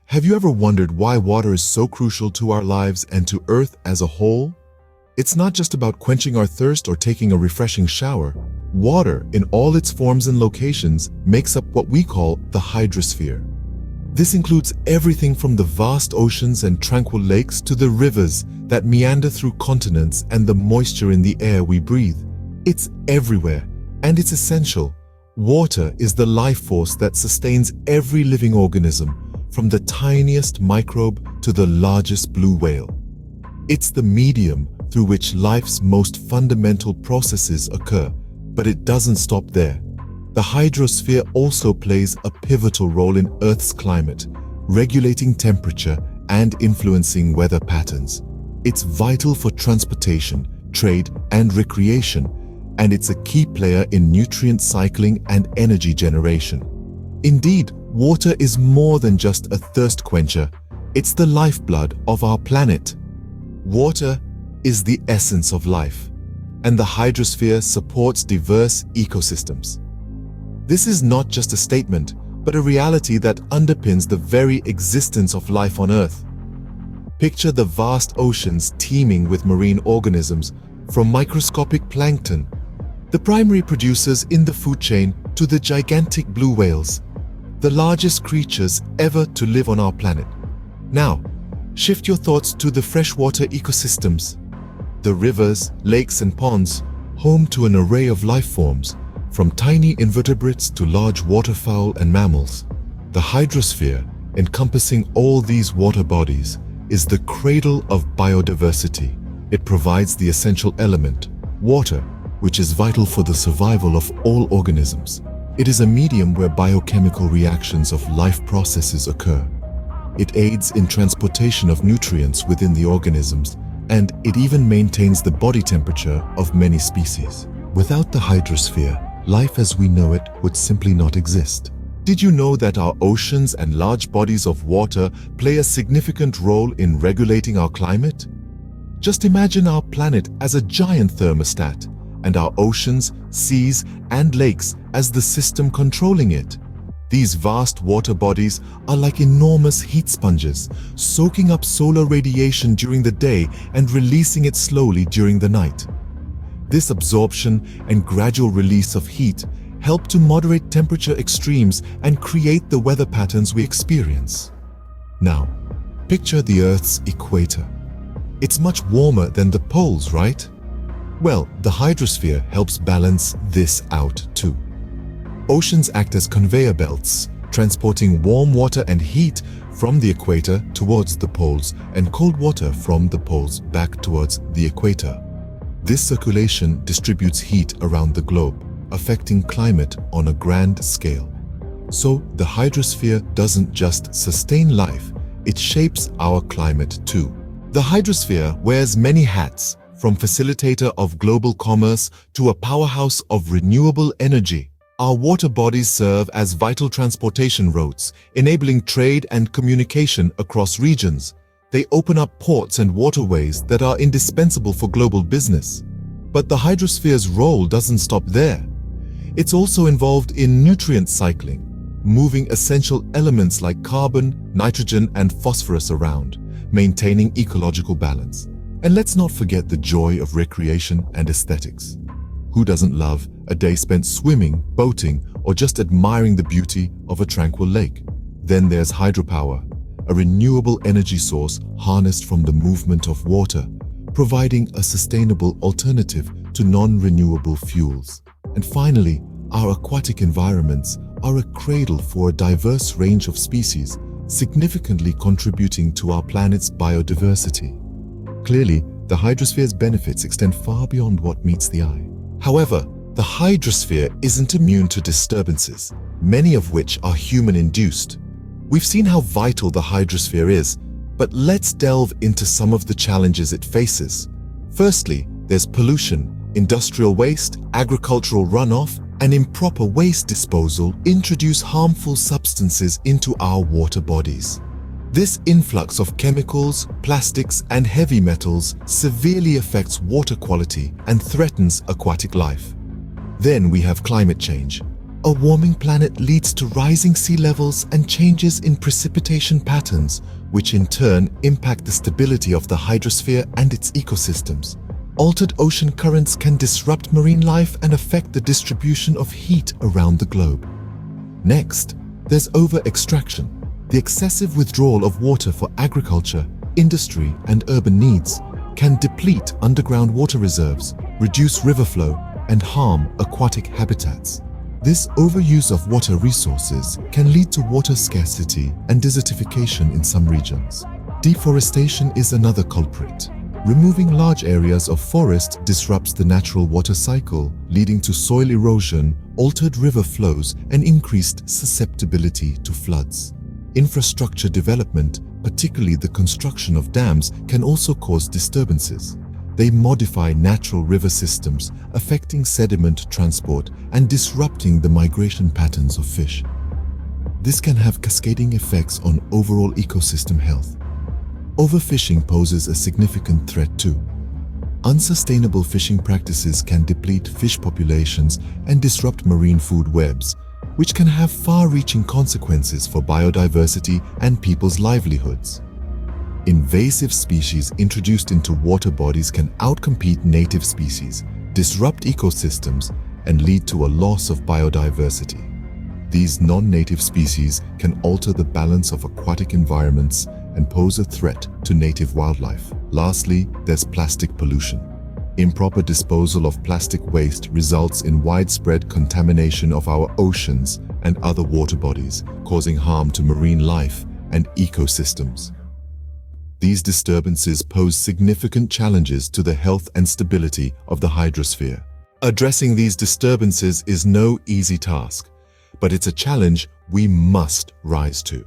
Have you ever wondered why water is so crucial to our lives and to Earth as a whole? It's not just about quenching our thirst or taking a refreshing shower. Water, in all its forms and locations, makes up what we call the hydrosphere. This includes everything from the vast oceans and tranquil lakes to the rivers that meander through continents and the moisture in the air we breathe. It's everywhere, and it's essential. Water is the life force that sustains every living organism, from the tiniest microbe to the largest blue whale. It's the medium through which life's most fundamental processes occur, but it doesn't stop there. The hydrosphere also plays a pivotal role in Earth's climate, regulating temperature and influencing weather patterns. It's vital for transportation, trade, and recreation, and it's a key player in nutrient cycling and energy generation. Indeed, water is more than just a thirst quencher. It's the lifeblood of our planet. Water is the essence of life, and the hydrosphere supports diverse ecosystems. This is not just a statement, but a reality that underpins the very existence of life on Earth. Picture the vast oceans teeming with marine organisms, from microscopic plankton, the primary producers in the food chain, to the gigantic blue whales, the largest creatures ever to live on our planet. Now, shift your thoughts to the freshwater ecosystems. The rivers, lakes, and ponds, home to an array of life forms, from tiny invertebrates to large waterfowl and mammals. The hydrosphere, encompassing all these water bodies, is the cradle of biodiversity. It provides the essential element, water, which is vital for the survival of all organisms. It is a medium where biochemical reactions of life processes occur. It aids in transportation of nutrients within the organisms, and it even maintains the body temperature of many species. Without the hydrosphere, life as we know it would simply not exist. Did you know that our oceans and large bodies of water play a significant role in regulating our climate? Just imagine our planet as a giant thermostat, and our oceans, seas, and lakes as the system controlling it. These vast water bodies are like enormous heat sponges, soaking up solar radiation during the day and releasing it slowly during the night. This absorption and gradual release of heat help to moderate temperature extremes and create the weather patterns we experience. Now, picture the Earth's equator. It's much warmer than the poles, right? Well, the hydrosphere helps balance this out too. Oceans act as conveyor belts, transporting warm water and heat from the equator towards the poles and cold water from the poles back towards the equator. This circulation distributes heat around the globe, affecting climate on a grand scale. So the hydrosphere doesn't just sustain life, it shapes our climate too. The hydrosphere wears many hats, from facilitator of global commerce to a powerhouse of renewable energy. Our water bodies serve as vital transportation routes, enabling trade and communication across regions. They open up ports and waterways that are indispensable for global business. But the hydrosphere's role doesn't stop there. It's also involved in nutrient cycling, moving essential elements like carbon, nitrogen, and phosphorus around, maintaining ecological balance. And let's not forget the joy of recreation and aesthetics. Who doesn't love a day spent swimming, boating, or just admiring the beauty of a tranquil lake? Then there's hydropower, a renewable energy source harnessed from the movement of water, providing a sustainable alternative to non-renewable fuels. And finally, our aquatic environments are a cradle for a diverse range of species, significantly contributing to our planet's biodiversity. Clearly, the hydrosphere's benefits extend far beyond what meets the eye. However, the hydrosphere isn't immune to disturbances, many of which are human-induced. We've seen how vital the hydrosphere is, but let's delve into some of the challenges it faces. Firstly, there's pollution. Industrial waste, agricultural runoff, and improper waste disposal introduce harmful substances into our water bodies. This influx of chemicals, plastics, and heavy metals severely affects water quality and threatens aquatic life. Then we have climate change. A warming planet leads to rising sea levels and changes in precipitation patterns, which in turn impact the stability of the hydrosphere and its ecosystems. Altered ocean currents can disrupt marine life and affect the distribution of heat around the globe. Next, there's over-extraction. The excessive withdrawal of water for agriculture, industry, and urban needs can deplete underground water reserves, reduce river flow, and harm aquatic habitats. This overuse of water resources can lead to water scarcity and desertification in some regions. Deforestation is another culprit. Removing large areas of forest disrupts the natural water cycle, leading to soil erosion, altered river flows, and increased susceptibility to floods. Infrastructure development, particularly the construction of dams, can also cause disturbances. They modify natural river systems, affecting sediment transport and disrupting the migration patterns of fish. This can have cascading effects on overall ecosystem health. Overfishing poses a significant threat too. Unsustainable fishing practices can deplete fish populations and disrupt marine food webs, which can have far-reaching consequences for biodiversity and people's livelihoods. Invasive species introduced into water bodies can outcompete native species, disrupt ecosystems, and lead to a loss of biodiversity. These non-native species can alter the balance of aquatic environments and pose a threat to native wildlife. Lastly, there's plastic pollution. Improper disposal of plastic waste results in widespread contamination of our oceans and other water bodies, causing harm to marine life and ecosystems. These disturbances pose significant challenges to the health and stability of the hydrosphere. Addressing these disturbances is no easy task, but it's a challenge we must rise to.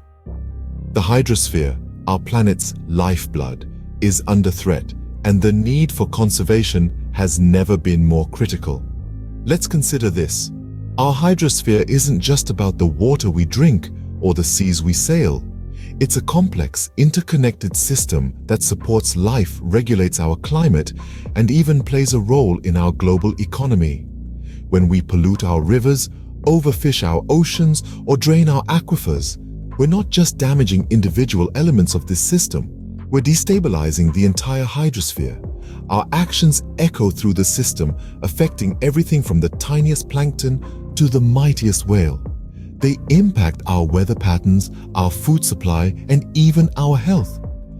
The hydrosphere, our planet's lifeblood, is under threat, and the need for conservation has never been more critical. Let's consider this. Our hydrosphere isn't just about the water we drink or the seas we sail. It's a complex, interconnected system that supports life, regulates our climate, and even plays a role in our global economy. When we pollute our rivers, overfish our oceans, or drain our aquifers, we're not just damaging individual elements of this system, we're destabilizing the entire hydrosphere. Our actions echo through the system, affecting everything from the tiniest plankton to the mightiest whale. They impact our weather patterns, our food supply, and even our health.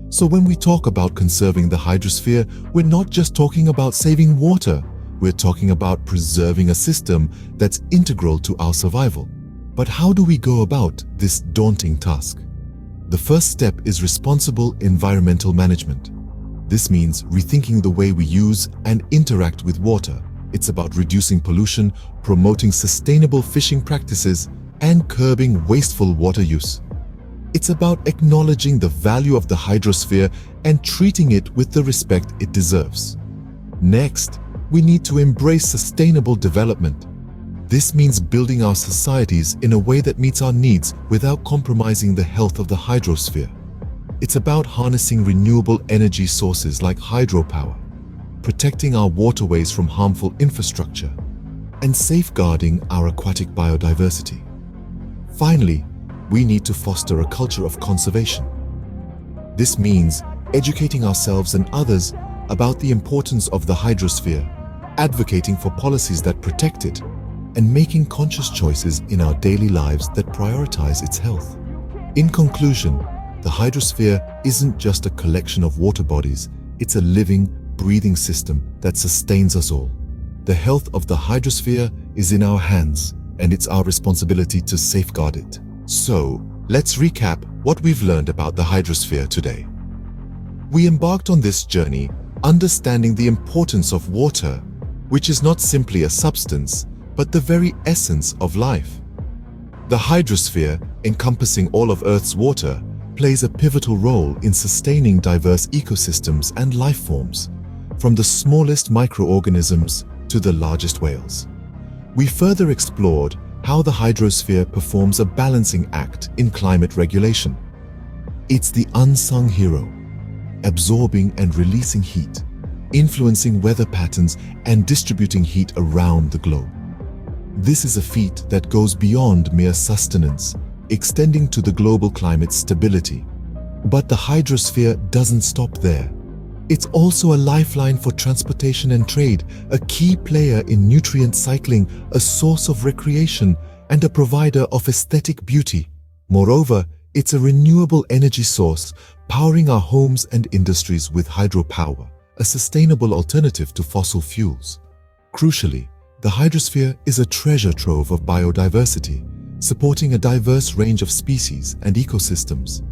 So when we talk about conserving the hydrosphere, we're not just talking about saving water, we're talking about preserving a system that's integral to our survival. But how do we go about this daunting task? The first step is responsible environmental management. This means rethinking the way we use and interact with water. It's about reducing pollution, promoting sustainable fishing practices, and curbing wasteful water use. It's about acknowledging the value of the hydrosphere and treating it with the respect it deserves. Next, we need to embrace sustainable development. This means building our societies in a way that meets our needs without compromising the health of the hydrosphere. It's about harnessing renewable energy sources like hydropower, protecting our waterways from harmful infrastructure, and safeguarding our aquatic biodiversity. Finally, we need to foster a culture of conservation. This means educating ourselves and others about the importance of the hydrosphere, advocating for policies that protect it, and making conscious choices in our daily lives that prioritize its health. In conclusion, the hydrosphere isn't just a collection of water bodies, it's a living, breathing system that sustains us all. The health of the hydrosphere is in our hands, and it's our responsibility to safeguard it. So, let's recap what we've learned about the hydrosphere today. We embarked on this journey understanding the importance of water, which is not simply a substance, but the very essence of life. The hydrosphere, encompassing all of Earth's water, plays a pivotal role in sustaining diverse ecosystems and life forms, from the smallest microorganisms to the largest whales. We further explored how the hydrosphere performs a balancing act in climate regulation. It's the unsung hero, absorbing and releasing heat, influencing weather patterns and distributing heat around the globe. This is a feat that goes beyond mere sustenance, extending to the global climate stability. But the hydrosphere doesn't stop there. It's also a lifeline for transportation and trade, a key player in nutrient cycling, a source of recreation, and a provider of aesthetic beauty. Moreover, it's a renewable energy source, powering our homes and industries with hydropower, a sustainable alternative to fossil fuels. Crucially, the hydrosphere is a treasure trove of biodiversity, supporting a diverse range of species and ecosystems.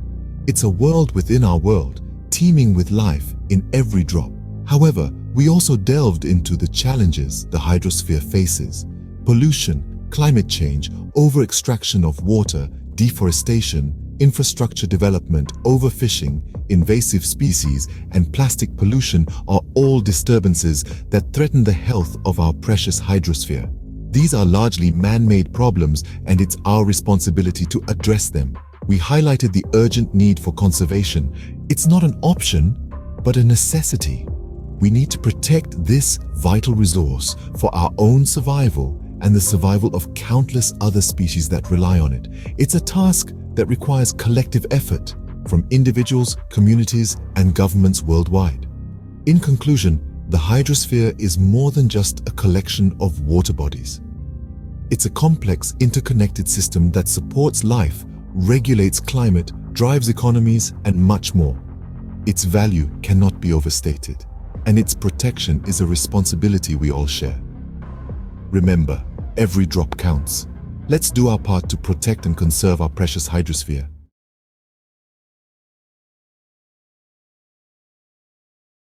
It's a world within our world, teeming with life in every drop. However, we also delved into the challenges the hydrosphere faces: pollution, climate change, over-extraction of water, deforestation, infrastructure development, overfishing, invasive species, and plastic pollution are all disturbances that threaten the health of our precious hydrosphere. These are largely man-made problems, and it's our responsibility to address them. We highlighted the urgent need for conservation. It's not an option, but a necessity. We need to protect this vital resource for our own survival and the survival of countless other species that rely on it. It's a task that requires collective effort from individuals, communities, and governments worldwide. In conclusion, the hydrosphere is more than just a collection of water bodies. It's a complex, interconnected system that supports life, regulates climate, drives economies, and much more. Its value cannot be overstated, and its protection is a responsibility we all share. Remember, every drop counts. Let's do our part to protect and conserve our precious hydrosphere.